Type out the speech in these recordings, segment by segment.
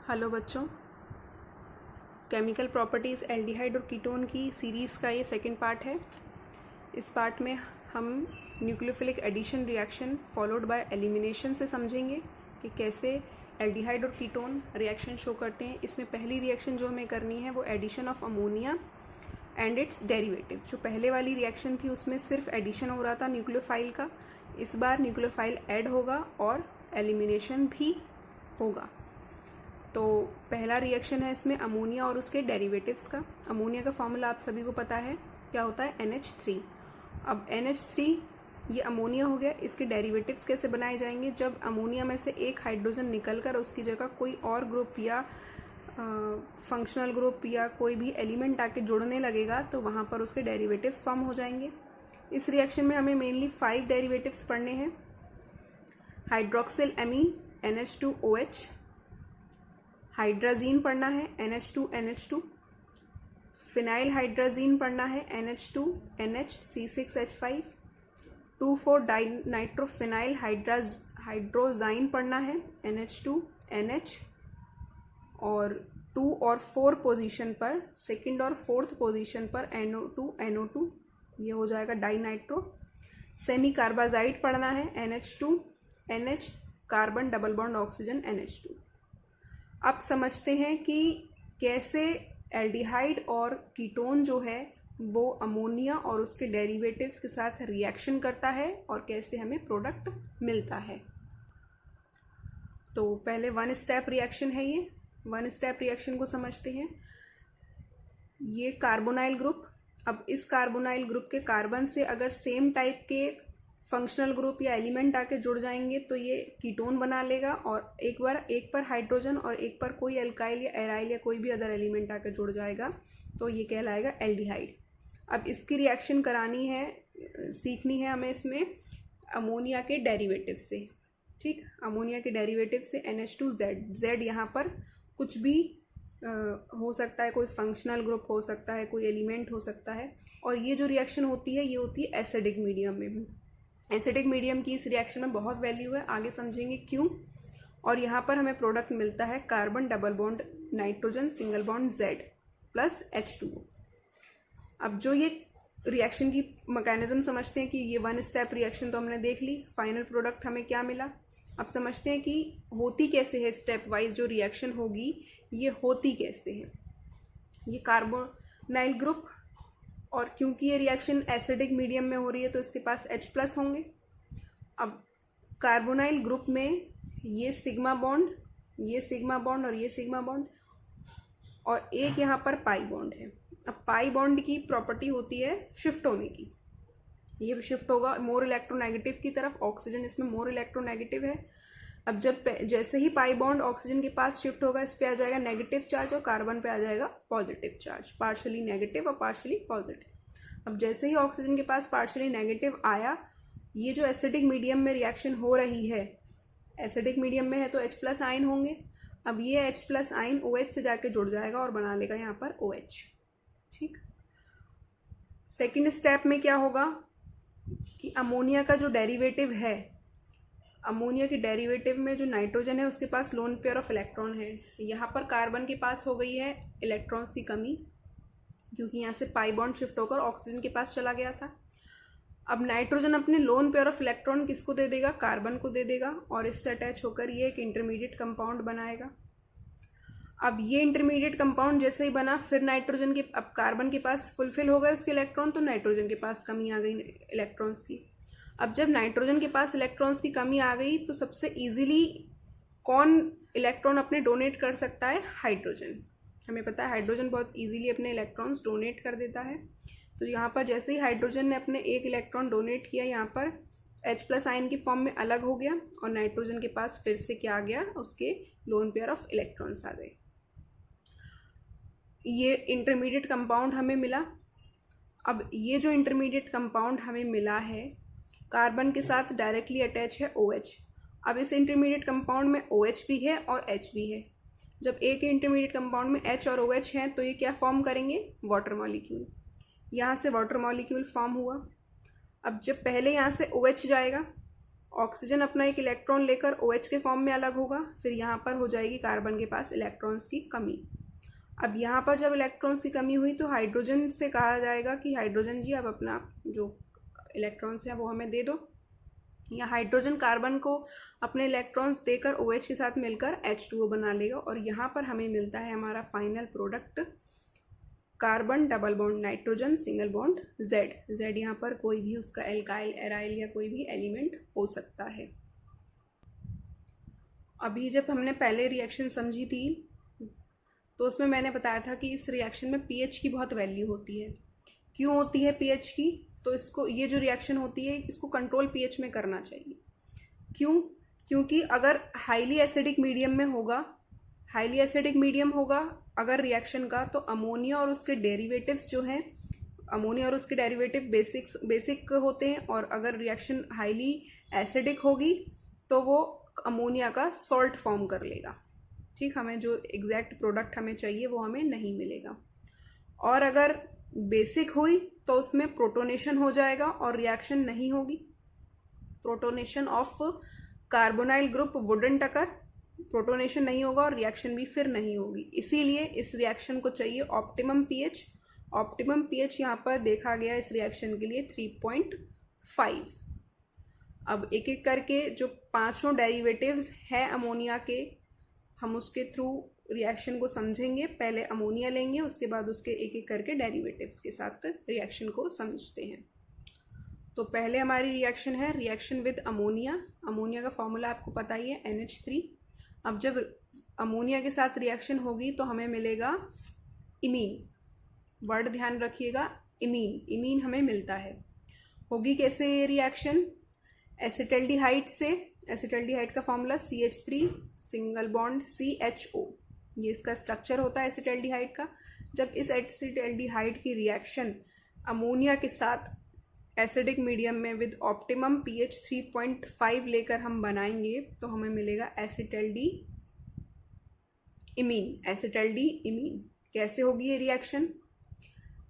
Hello बच्चों, chemical properties aldehyde और ketone की सीरीज़ का ये सेकंड पार्ट है। इस पार्ट में हम nucleophilic addition reaction followed by elimination से समझेंगे कि कैसे एल्डिहाइड और कीटोन रिएक्शन शो करते हैं। इसमें पहली रिएक्शन जो हमें करनी है वो addition of ammonia and its derivative. जो पहले वाली रिएक्शन थी उसमें सिर्फ एडिशन हो रहा था न्यूक्लियोफाइल का, इस बार न्यूक्लियोफाइल ऐड होगा और एलिमिनेशन भी होगा। तो पहला रिएक्शन है इसमें अमोनिया और उसके डेरिवेटिव्स का। अमोनिया का फॉर्मूला आप सभी को पता है, क्या होता है NH3। अब NH3 ये अमोनिया हो गया, इसके डेरिवेटिव्स कैसे बनाए जाएंगे? जब अमोनिया में से एक हाइड्रोजन निकलकर उसकी जगह कोई और ग्रुप या फंक्शनल ग्रुप या कोई भी एलिमेंट आके जुड़ने लगेगा तो वहाँ पर उसके डेरिवेटिव्स फॉर्म हो जाएंगे। इस रिएक्शन में हमें मेनली 5 डेरिवेटिव्स पढ़ने हैं। हाइड्रोक्सिल एमीन NH2OH, हाइड्राजीन पढ़ना है NH2NH2, फिनाइल हाइड्राजीन पढ़ना है NH2NHC6H5, 2,4 डाइनाइट्रोफिनाइल हाइड्रोजाइन पढ़ना है NH2NH, और 2 और 4 पोजीशन पर, सेकंड और फोर्थ पोजीशन पर NO2 ये हो जाएगा डाइनाइट्रो। सेमी कार्बाजाइड पढ़ना है NH2NH, carbon double bond oxygen NH2। अब समझते हैं कि कैसे एल्डिहाइड और कीटोन जो है वो अमोनिया और उसके डेरिवेटिव्स के साथ रिएक्शन करता है और कैसे हमें प्रोडक्ट मिलता है। तो पहले 1 स्टेप रिएक्शन है, ये 1 स्टेप रिएक्शन को समझते हैं। ये कार्बोनाइल ग्रुप, अब इस कार्बोनाइल ग्रुप के कार्बन से अगर सेम टाइप के फंक्शनल ग्रुप या एलिमेंट आके जुड़ जाएंगे तो ये कीटोन बना लेगा, और एक पर हाइड्रोजन और एक पर कोई एल्काइल या एराइल या कोई भी अदर एलिमेंट आके जुड़ जाएगा तो ये कहलाएगा एल्डिहाइड। अब इसकी रिएक्शन करानी है, सीखनी है हमें इसमें अमोनिया के डेरिवेटिव से। ठीक, अमोनिया के डेरिवेटिव से NH2Z यहाँ पर कुछ भी हो सकता है, कोई फंक्शनल ग्रुप हो सकता है, कोई एलिमेंट हो सकता है। और ये जो रिएक्शन होती है ये होती है एसिडिक मीडियम में भी। एसिडिक मीडियम की इस रिएक्शन में बहुत वैल्यू है, आगे समझेंगे क्यों। और यहाँ पर हमें प्रोडक्ट मिलता है carbon double bond nitrogen single bond Z plus H2O। अब जो ये रिएक्शन की मैकेनिज्म समझते हैं कि ये 1 स्टेप रिएक्शन तो हमने देख ली, फाइनल प्रोडक्ट हमें क्या मिला। अब समझते हैं कि होती कैसे है, स्टेप वाइज जो रिएक्शन होगी ये होती कैसे है। ये कार्बोनाइल ग्रुप, और क्योंकि ये रिएक्शन एसिडिक मीडियम में हो रही है तो इसके पास H+ होंगे। अब कार्बोनाइल ग्रुप में ये सिग्मा बॉन्ड, ये सिग्मा बॉन्ड और ये सिग्मा बॉन्ड, और एक यहाँ पर पाई बॉन्ड है। अब पाई बॉन्ड की प्रॉपर्टी होती है शिफ्ट होने की, ये शिफ्ट होगा मोर इलेक्ट्रोनेगेटिव की तरफ, ऑक्सीजन इसमें मोर इलेक्ट्रोनेगेटिव है। अब जैसे ही पाई बॉन्ड ऑक्सीजन के पास शिफ्ट होगा, इस पे आ जाएगा नेगेटिव चार्ज और कार्बन पे आ जाएगा पॉजिटिव चार्ज, पार्शियली नेगेटिव और पार्शियली पॉजिटिव। अब जैसे ही ऑक्सीजन के पास पार्शियली नेगेटिव आया, ये जो एसिडिक मीडियम में रिएक्शन हो रही है, एसिडिक मीडियम में है तो H+ आयन होंगे। अब ये H+ आयन OH से जाके जुड़ जाएगा और बना लेगा यहाँ पर OH। ठीक, सेकेंड स्टेप में क्या होगा कि अमोनिया का जो डेरिवेटिव है, अमोनिया के डेरिवेटिव में जो नाइट्रोजन है उसके पास लोन पेयर ऑफ इलेक्ट्रॉन है। यहाँ पर कार्बन के पास हो गई है इलेक्ट्रॉन्स की कमी, क्योंकि यहाँ से पाई बॉन्ड शिफ्ट होकर ऑक्सीजन के पास चला गया था। अब नाइट्रोजन अपने लोन पेयर ऑफ इलेक्ट्रॉन किसको दे देगा? कार्बन को दे देगा, और इससे अटैच होकर ये एक इंटरमीडिएट कंपाउंड बनाएगा। अब ये इंटरमीडिएट कंपाउंड जैसे ही बना, फिर नाइट्रोजन के, अब कार्बन के पास फुलफिल हो गए उसके इलेक्ट्रॉन, तो नाइट्रोजन के पास कमी आ गई इलेक्ट्रॉन्स की। अब जब नाइट्रोजन के पास इलेक्ट्रॉन्स की कमी आ गई तो सबसे इजीली कौन इलेक्ट्रॉन अपने डोनेट कर सकता है? हाइड्रोजन। हमें पता है हाइड्रोजन बहुत इजीली अपने इलेक्ट्रॉन्स डोनेट कर देता है। तो यहाँ पर जैसे ही हाइड्रोजन ने अपने एक इलेक्ट्रॉन डोनेट किया, यहाँ पर H+ आयन की फॉर्म में अलग हो गया, और नाइट्रोजन के पास फिर से क्या आ गया? उसके लोन पेयर ऑफ इलेक्ट्रॉन्स आ गए। ये इंटरमीडिएट कंपाउंड हमें मिला। अब ये जो इंटरमीडिएट कंपाउंड हमें मिला है, कार्बन के साथ डायरेक्टली अटैच है OH। अब इस इंटरमीडिएट कंपाउंड में OH भी है और H भी है। जब एक इंटरमीडिएट कंपाउंड में H और OH हैं तो ये क्या फॉर्म करेंगे? Water molecule. यहाँ से वाटर मॉलिक्यूल फॉर्म हुआ। अब जब पहले यहाँ से OH जाएगा ऑक्सीजन अपना एक इलेक्ट्रॉन लेकर OH के फॉर्म में अलग होगा, फिर यहाँ पर हो जाएगी कार्बन के पास इलेक्ट्रॉन्स की कमी। अब यहाँ पर जब इलेक्ट्रॉन्स की कमी हुई तो हाइड्रोजन से कहा जाएगा कि हाइड्रोजन जी आप अपना जो इलेक्ट्रॉन्स हैं वो हमें दे दो। या हाइड्रोजन कार्बन को अपने इलेक्ट्रॉन्स देकर OH के साथ मिलकर H2O बना लेगा और यहाँ पर हमें मिलता है हमारा final product carbon double bond nitrogen single bond Z यहाँ पर कोई भी उसका एल्काइल एराइल या कोई भी एलिमेंट हो सकता है। अभी जब हमने पहले रिएक्शन समझी थी तो उसमें मैंने बताया था कि इस रिएक्शन में pH की बहुत वैल्यू होती है। क्यों होती है pH की? तो इसको ये जो रिएक्शन होती है इसको कंट्रोल pH में करना चाहिए। क्यों? क्योंकि अगर हाईली एसिडिक मीडियम में होगा, हाईली एसिडिक मीडियम होगा अगर रिएक्शन का, तो अमोनिया और उसके डेरिवेटिव्स जो हैं, अमोनिया और उसके डेरिवेटिव बेसिक होते हैं, और अगर रिएक्शन हाईली एसिडिक होगी तो वो अमोनिया का सॉल्ट फॉर्म कर लेगा। ठीक, हमें जो एग्जैक्ट प्रोडक्ट हमें चाहिए वो हमें नहीं मिलेगा। और अगर बेसिक हुई तो उसमें प्रोटोनेशन हो जाएगा और रिएक्शन नहीं होगी। Protonation of carbonyl group wouldn't occur, protonation नहीं होगा और रिएक्शन भी फिर नहीं होगी। इसीलिए इस रिएक्शन को चाहिए ऑप्टिमम pH। ऑप्टिमम pH यहाँ पर देखा गया इस रिएक्शन के लिए 3.5। अब एक एक करके जो पांचों डेरिवेटिव्स हैं अमोनिया के, हम उसके थ्रू रिएक्शन को समझेंगे। पहले अमोनिया लेंगे, उसके बाद उसके एक एक करके डेरिवेटिव्स के साथ रिएक्शन को समझते हैं। तो पहले हमारी रिएक्शन है रिएक्शन विद अमोनिया। अमोनिया का फॉर्मूला आपको पता ही है NH3। अब जब अमोनिया के साथ रिएक्शन होगी तो हमें मिलेगा इमीन। वर्ड ध्यान रखिएगा, इमीन। इमीन हमें मिलता है। होगी कैसे ये रिएक्शन? एसिटल्डिहाइड से। एसिटल्डिहाइड का formula CH3 single bond CHO, ये इसका स्ट्रक्चर होता है एसिटल्डिहाइड का। जब इस एसिटल्डिहाइड की रिएक्शन अमोनिया के साथ एसिडिक मीडियम में विद ऑप्टिमम pH 3.5 लेकर हम बनाएंगे तो हमें मिलेगा एसिटल्डी इमीन। एसिटल्डी इमीन। कैसे होगी ये रिएक्शन?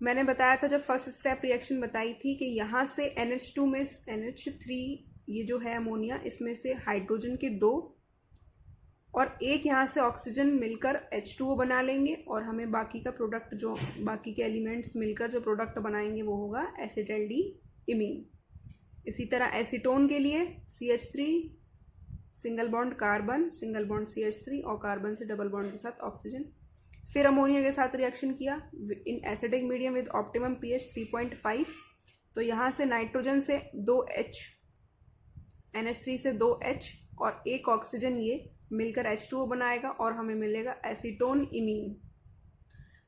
मैंने बताया था जब फर्स्ट स्टेप रिएक्शन बताई थी कि यहाँ से NH2 में NH3 ये जो है अमोनिया, इसमें से हाइड्रोजन के 2 और एक यहाँ से ऑक्सीजन मिलकर H2O बना लेंगे और हमें बाकी का प्रोडक्ट, जो बाकी के एलिमेंट्स मिलकर जो प्रोडक्ट बनाएंगे वो होगा एसिटल्डी इमीन। इसी तरह एसीटोन के लिए CH3 single bond carbon single bond CH3 और कार्बन से डबल बॉन्ड के साथ ऑक्सीजन। फिर अमोनिया के साथ रिएक्शन किया in acidic medium with optimum pH 3.5, तो यहाँ से नाइट्रोजन से 2H, NH3 से 2H और एक ऑक्सीजन ये मिलकर H2O बनाएगा और हमें मिलेगा एसीटोन इमीन।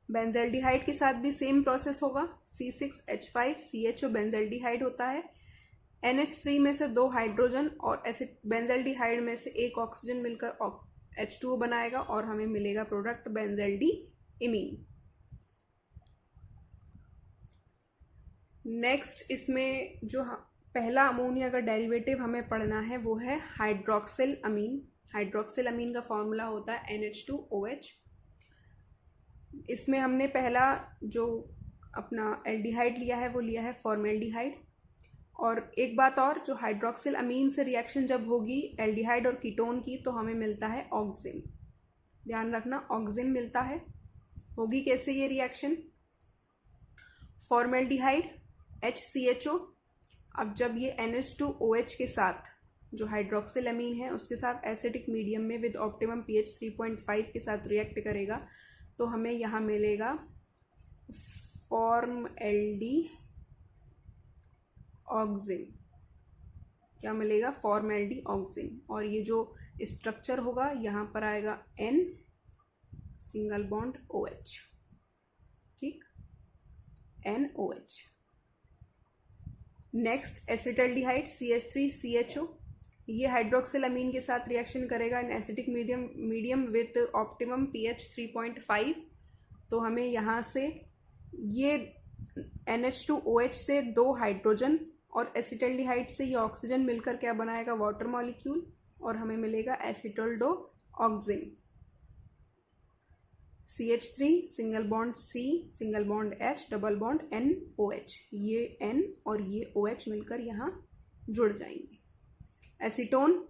बेंजल्डिहाइड के साथ भी सेम प्रोसेस होगा। C6H5CHO बेंजल्डिहाइड होता है। NH3 में से 2 हाइड्रोजन और बेंजल्डिहाइड में से एक ऑक्सीजन मिलकर H2O बनाएगा और हमें मिलेगा प्रोडक्ट बेंजल्डी इमीन। नेक्स्ट इसमें जो पहला अमोनिया का डेरिवेटिव हमें पढ़ना है वो है हाइड्रोक्सिल अमीन। हाइड्रोक्सिल अमीन का फॉर्मूला होता है NH2OH। इसमें हमने पहला जो अपना एल्डिहाइड लिया है वो लिया है फॉर्मेल्डिहाइड। और एक बात और, जो हाइड्रोक्सिल अमीन से रिएक्शन जब होगी एल्डिहाइड और कीटोन की तो हमें मिलता है ऑक्सिम। ध्यान रखना, ऑक्सिम मिलता है। होगी कैसे ये रिएक्शन? Formaldehyde HCHO। अब जब ये NH2OH के साथ जो हाइड्रोक्सिल अमीन है उसके साथ एसिडिक मीडियम में विद ऑप्टिमम pH 3.5 के साथ रिएक्ट करेगा तो हमें यहाँ मिलेगा फॉर्मएल्डी ऑक्सिम। क्या मिलेगा? फॉर्मएल्डी ऑक्सिम। और ये जो स्ट्रक्चर होगा यहाँ पर आएगा N सिंगल बॉन्ड OH। ठीक, NOH। नेक्स्ट एसिटल्डिहाइड CH3CHO, ये हाइड्रोक्सिल अमीन के साथ रिएक्शन करेगा in acidic medium with optimum pH 3.5, तो हमें यहाँ से ये NH2OH से 2 हाइड्रोजन और एसिटल्डिहाइड से ये ऑक्सीजन मिलकर क्या बनाएगा? वाटर मॉलिक्यूल, और हमें मिलेगा एसिटल्डो ऑक्सिम। CH3 single bond C single bond H double bond NOH, ये N और ये OH मिलकर यहाँ जुड़ जाएंगे। Acetone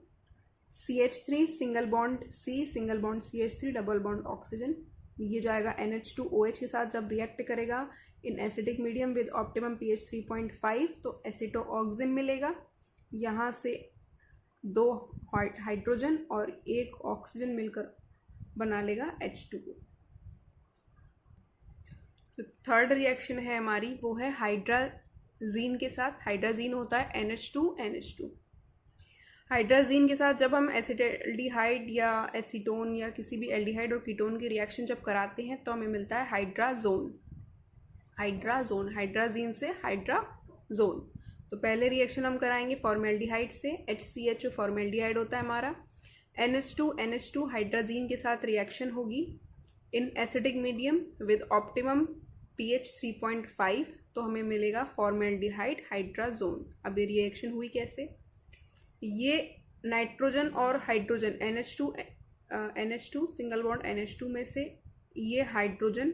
CH3 single bond C single bond CH3 double bond oxygen, ये जाएगा NH2OH के साथ जब रिएक्ट करेगा in acidic medium with optimum pH 3.5 तो एसिटोऑक्सिन मिलेगा। यहाँ से 2 हाइड्रोजन और 1 ऑक्सीजन मिलकर बना लेगा H2O। तो थर्ड रिएक्शन है हमारी वो है हाइड्राजीन के साथ। हाइड्राजीन होता है NH2NH2। हाइड्राजीन के साथ जब हम एसिटल्डिहाइड या एसीटोन या किसी भी एल्डिहाइड और कीटोन की रिएक्शन जब कराते हैं तो हमें मिलता है हाइड्राजोन। हाइड्राजोन, हाइड्राजीन से हाइड्राजोन। तो पहले रिएक्शन हम कराएंगे फॉर्मेल्डिहाइड से, HCHO फॉर्मेल्डिहाइड होता है हमारा। NH2NH2 हाइड्राजीन के साथ रिएक्शन होगी in acidic medium with optimum pH 3.5 तो हमें मिलेगा फॉर्मेल्डिहाइड हाइड्राजोन। अब ये रिएक्शन हुई कैसे, ये नाइट्रोजन और hydrogen NH2 single bond NH2 में से ये हाइड्रोजन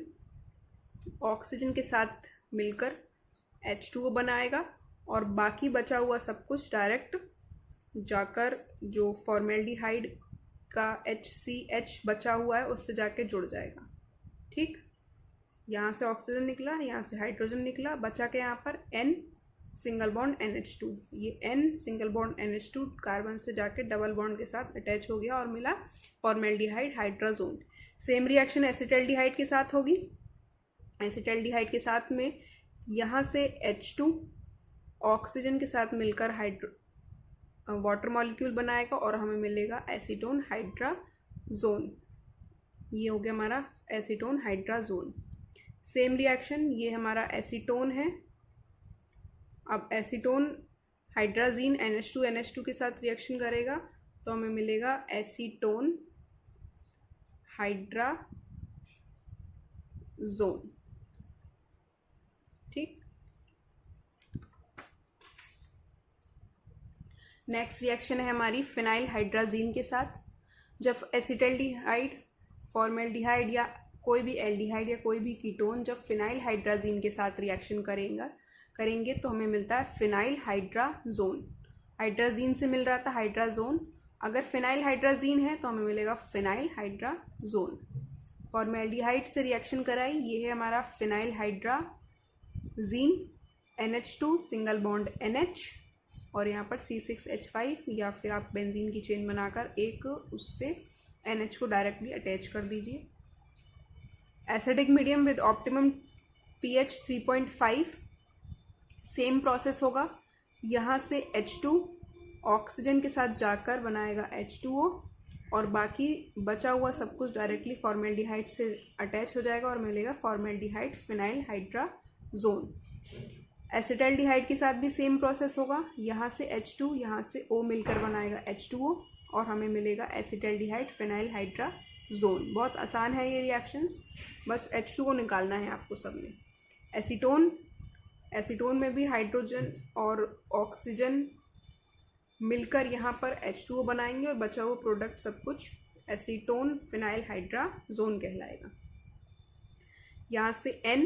ऑक्सीजन के साथ मिलकर H2O बनाएगा और बाकी बचा हुआ सब कुछ डायरेक्ट जाकर जो फॉर्मेल्डिहाइड का HCH बचा हुआ है उससे जाके जुड़ जाएगा। ठीक, यहाँ से ऑक्सीजन निकला, यहाँ से हाइड्रोजन निकला, बचा के यहाँ पर N सिंगल बॉन्ड NH2। ये N single bond NH2 carbon से जाके डबल बॉन्ड के साथ अटैच हो गया और मिला formaldehyde hydrazone. Same reaction acetaldehyde के साथ होगी। एसिटल्डिहाइड के साथ में यहाँ से H2 ऑक्सीजन के साथ मिलकर वाटर मॉलिक्यूल बनाएगा और हमें मिलेगा एसीटोन हाइड्राजोन। ये हो गया हमारा एसीटोन हाइड्राजोन। सेम रिएक्शन, ये हमारा एसीटोन है। अब एसीटोन हाइड्राजीन NH2NH2 के साथ रिएक्शन करेगा तो हमें मिलेगा एसीटोन हाइड्राजोन। ठीक, नेक्स्ट रिएक्शन है हमारी फिनाइल हाइड्राजीन के साथ। जब एसिटल्डिहाइड, फॉर्मेल्डिहाइड या कोई भी एल्डिहाइड या कोई भी कीटोन जब फिनाइल हाइड्राजीन के साथ रिएक्शन करेंगे तो हमें मिलता है फिनाइल हाइड्राजोन। हाइड्राजीन से मिल रहा था हाइड्राजोन, अगर फिनाइल हाइड्राजीन है तो हमें मिलेगा फिनाइल हाइड्राजोन। फॉर्मेल्डिहाइड से रिएक्शन कराई, ये है हमारा phenyl hydrazine, NH2 single bond NH और यहाँ पर C6H5 या फिर आप बेंजीन की चेन बनाकर एक उससे NH को डायरेक्टली अटैच कर दीजिए। Acidic medium with optimum pH 3.5 same process होगा। यहाँ से H2 ऑक्सीजन के साथ जाकर बनाएगा H2O और बाकी बचा हुआ सब कुछ डायरेक्टली फॉर्मेल्डिहाइड से अटैच हो जाएगा और मिलेगा फॉर्मेल्डिहाइड फिनाइल हाइड्राजोन। एसिटल्डिहाइड के साथ भी सेम प्रोसेस होगा। यहाँ से H2, यहाँ से O मिलकर बनाएगा H2O और हमें मिलेगा एसिटल्डिहाइड फिनाइल हाइड्राजोन। बहुत आसान है ये रिएक्शंस, बस H2O निकालना है आपको सब में। एसीटोन में भी हाइड्रोजन और ऑक्सीजन मिलकर यहाँ पर H2O बनाएंगे और बचा हुआ प्रोडक्ट सब कुछ एसीटोन फिनाइल हाइड्राजोन कहलाएगा। यहाँ से N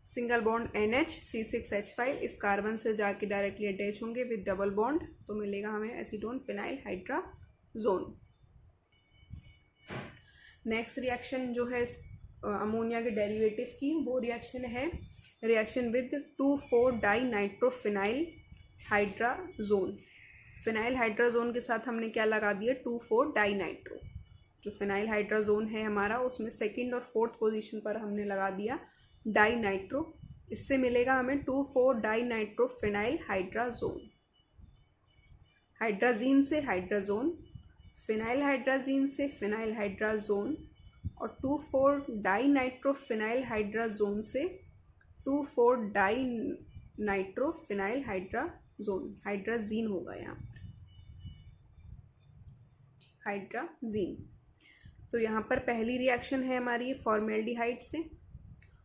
single bond NH C6H5 इस कार्बन से जाके डायरेक्टली अटैच होंगे विद डबल बॉन्ड तो मिलेगा हमें acetone phenyl hydrazone. Next reaction जो है अमोनिया के डेरिवेटिव की, वो रिएक्शन है reaction with two four dinitrophenyl hydrazone. Phenyl hydrazone के साथ हमने क्या लगा दिया, 2,4-डाइनाइट्रो। जो फिनाइल हाइड्राजोन है हमारा उसमें सेकंड और फोर्थ पोजीशन पर हमने लगा दिया डाइनाइट्रो। इससे मिलेगा हमें 2,4-डाइनाइट्रोफिनाइल हाइड्राजोन। हाइड्राजीन से हाइड्राजोन, फिनाइल हाइड्राजीन से फिनाइल हाइड्राजोन और 2,4-डाइनाइट्रोफिनाइल हाइड्राजोन से 2,4-डाइनाइट्रोफिनाइल हाइड्राजोन। हाइड्राजीन होगा यहाँ पर, हाइड्राजीन। तो यहाँ पर पहली रिएक्शन है हमारी फॉर्मेल्डिहाइड से।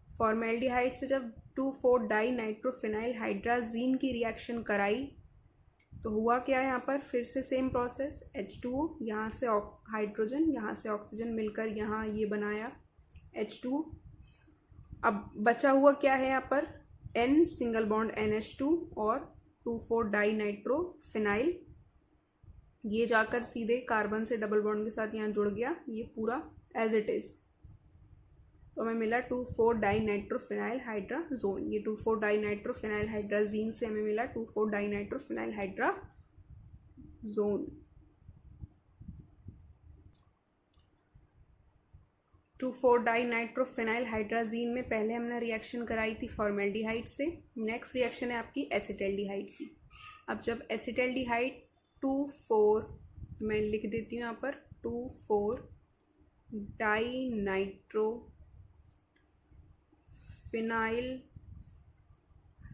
फॉर्मेल्डिहाइड से जब 2,4-डाइनाइट्रोफिनाइल हाइड्राजीन की रिएक्शन कराई तो हुआ क्या, यहाँ पर फिर से सेम प्रोसेस, H2O, यहाँ से हाइड्रोजन, यहाँ से ऑक्सीजन मिलकर यहाँ ये बनाया H2O। अब बचा हुआ क्या है यहाँ पर, N सिंगल बॉन्ड NH2 और 2,4-डाइनाइट्रोफिनाइल ये जाकर सीधे कार्बन से डबल बॉन्ड के साथ यहाँ जुड़ गया, ये पूरा एज इट इज़। तो हमें मिला 2,4 डाइनाइट्रोफिनाइल हाइड्राजोन। ये 2,4 डाइनाइट्रोफिनाइल हाइड्राजीन से हमें मिला 2,4 डाइनाइट्रोफिनाइल हाइड्राजोन। 2,4 डाइनाइट्रोफिनाइल हाइड्राजीन में पहले हमने रिएक्शन कराई थी फॉर्मेल्डिहाइड से। नेक्स्ट रिएक्शन है आपकी एसिटल्डिहाइड की। अब जब एसिटल्डिहाइड 2,4, मैं लिख देती हूँ यहाँ पर 2,4 डाइनाइट्रोफिनाइल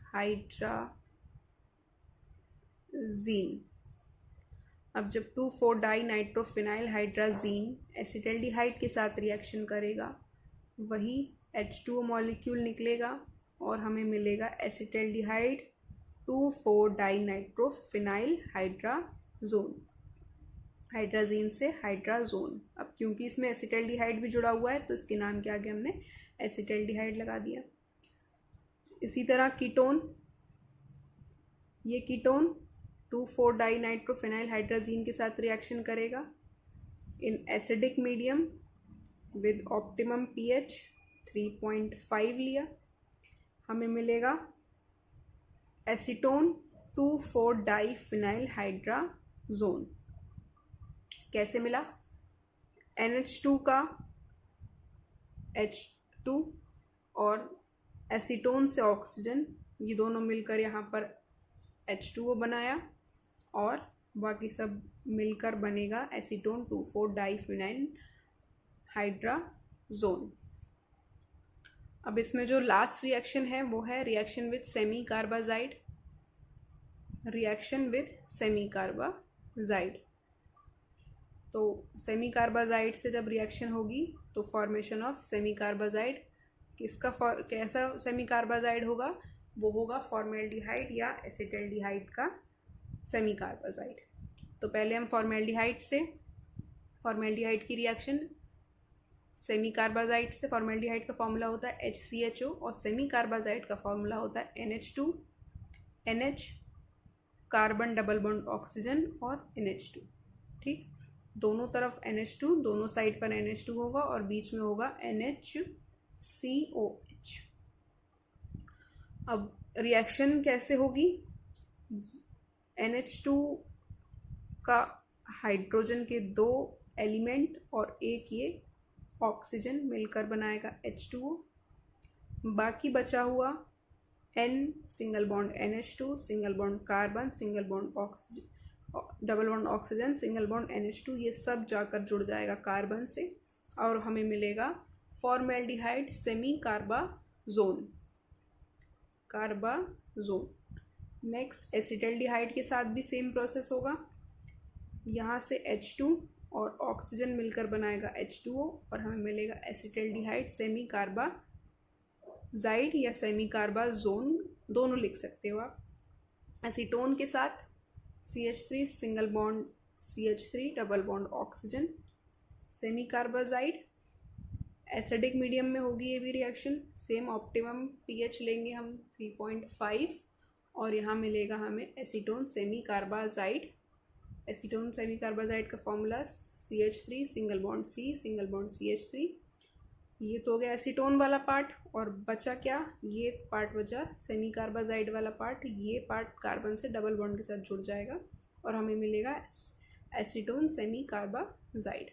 हाइड्राजीन। अब जब 2,4 डाइनाइट्रोफिनाइल हाइड्राजीन एसिटल्डिहाइड के साथ रिएक्शन करेगा, वही H2O मॉलिक्यूल निकलेगा और हमें मिलेगा एसिटल्डिहाइड 2,4 डाइनाइट्रोफिनाइल हाइड्राजोन। हाइड्राजीन से हाइड्राजोन। अब क्योंकि इसमें एसिटल्डिहाइड भी जुड़ा हुआ है तो इसके नाम के आगे हमने एसिटल्डिहाइड लगा दिया। इसी तरह कीटोन, ये कीटोन 2,4 डाइनाइट्रोफिनाइल हाइड्राजीन के साथ रिएक्शन करेगा in acidic medium with optimum pH 3.5 लिया, हमें मिलेगा एसीटोन 2,4 डाइफिनाइल हाइड्राजोन। कैसे मिला? NH2 का H2 और एसीटोन से ऑक्सीजन, ये दोनों मिलकर यहाँ पर H2O बनाया और बाकी सब मिलकर बनेगा एसीटोन 2,4 डाइफिनाइल हाइड्राजोन। अब इसमें जो लास्ट रिएक्शन है वो है reaction with semi carbazide. Reaction with semi carbazide, तो सेमी कार्बाजाइड से जब रिएक्शन होगी तो फॉर्मेशन ऑफ सेमी कार्बाजाइड, कैसा सेमी कार्बाजाइड होगा? वो होगा फॉर्मेल्डिहाइड या एसिटल्डिहाइड का सेमी कार्बाजाइड। तो पहले हम फॉर्मेल्डिहाइड की रिएक्शन सेमी कार्बाजाइड से, फॉर्मेल्डिहाइड का फॉर्मूला होता है HCHO और सेमी कार्बाजाइड का फॉर्मूला होता है NH2, NH carbon double bond oxygen और NH2। ठीक, दोनों तरफ NH2, दोनों साइड पर NH2 होगा और बीच में होगा NHCOH। अब रिएक्शन कैसे होगी? NH2 का हाइड्रोजन के 2 एलिमेंट और एक ये ऑक्सीजन मिलकर बनाएगा H2O। बाकी बचा हुआ N single bond NH2, single bond carbon, single bond oxygen, double bond oxygen, single bond NH2, ये सब जाकर जुड़ जाएगा कार्बन से और हमें मिलेगा फॉर्मेल्डिहाइड सेमी कार्बाजोन। नेक्स्ट एसिटल्डिहाइड के साथ भी सेम प्रोसेस होगा। यहाँ से H2 और ऑक्सीजन मिलकर बनाएगा H2O और हमें मिलेगा एसिटल्डिहाइड सेमी कार्बाजाइड या सेमी कार्बाजोन, दोनों लिख सकते हो आप। एसीटोन के साथ CH3 single bond CH3 double bond oxygen, semi carbazide. Acidic medium में होगी ये भी रिएक्शन, सेम ऑप्टिमम pH लेंगे हम 3.5 और यहाँ मिलेगा हमें acetone semicarbazide. Acetone semicarbazide का formula CH3 single bond C single bond CH3। ये तो हो गया एसीटोन वाला पार्ट और बचा क्या? ये पार्ट बचा सेमी कार्बाजाइड वाला पार्ट। ये पार्ट कार्बन से डबल बॉन्ड के साथ जुड़ जाएगा और हमें मिलेगा एसीटोन सेमी कार्बाजाइड।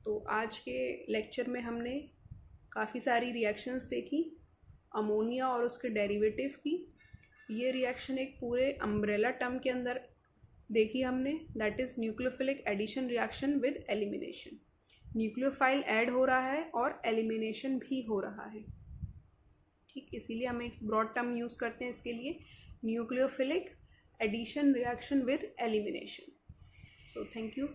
तो आज के लेक्चर में हमने काफ़ी सारी रिएक्शंस देखी अमोनिया और उसके डेरिवेटिव की। ये रिएक्शन एक पूरे अम्ब्रेला टर्म के अंदर देखी हमने, that is nucleophilic addition reaction with elimination. Nucleophile add हो रहा है और एलिमिनेशन भी हो रहा है। ठीक, इसीलिए हम एक ब्रॉड टर्म यूज़ करते हैं इसके लिए, nucleophilic addition reaction with elimination. So thank you.